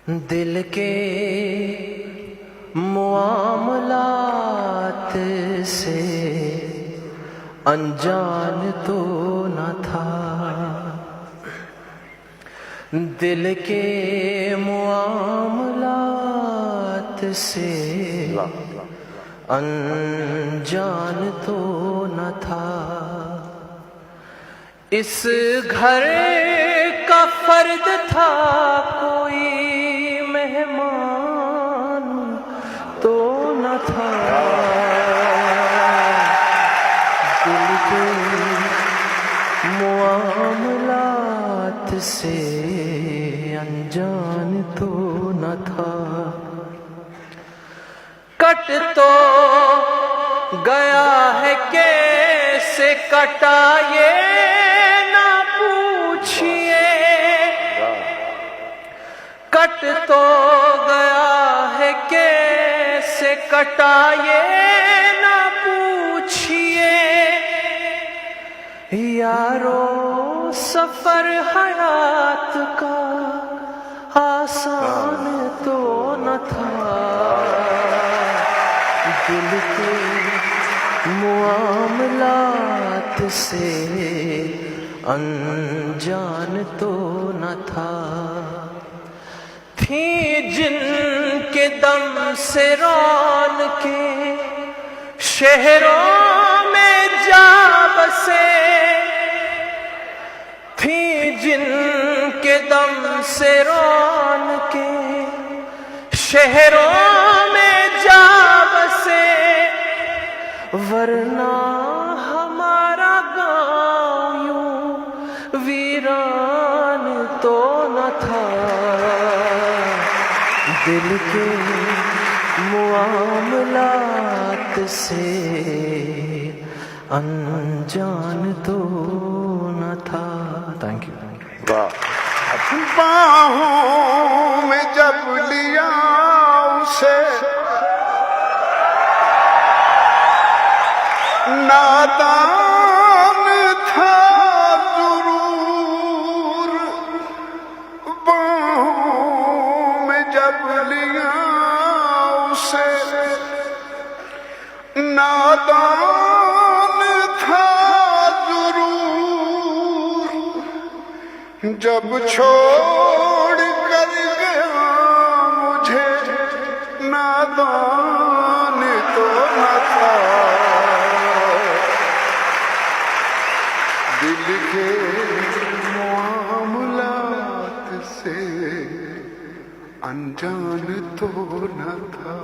دل کے معاملات سے انجان تو نہ تھا، دل کے معاملات سے انجان تو نہ تھا، اس گھر کا فرد تھا کوئی مہمان تو نہ تھا، دل کے معاملات سے انجان تو نہ تھا، کٹ تو گیا ہے کیسے کٹا یہ نہ پوچھئے، کٹ تو گیا ہے کیسے کٹا یہ نہ پوچھئے، یارو سفر حیات کا آسان تو نہ تھا، دل کے معاملات سے انجان تو نہ تھا، تھی جن کے دم سے رونقیں شہروں میں جا بسے، تھی جن کے دم سے رونقیں شہروں میں جا بسے، ورنہ ہمارا گاؤں یوں ویران تو نہ تھا، دل کے معاملات سے انجان تو نہ تھا۔ Thank you. باہوں میں جب لیا اسے نادان تھا ضرور، باہوں میں جب لیا اسے نادان تھا ضرور، جب چھوڑ کر گیا مجھے نادان تو نہ تھا، دل کے معاملات سے انجان تو نہ تھا۔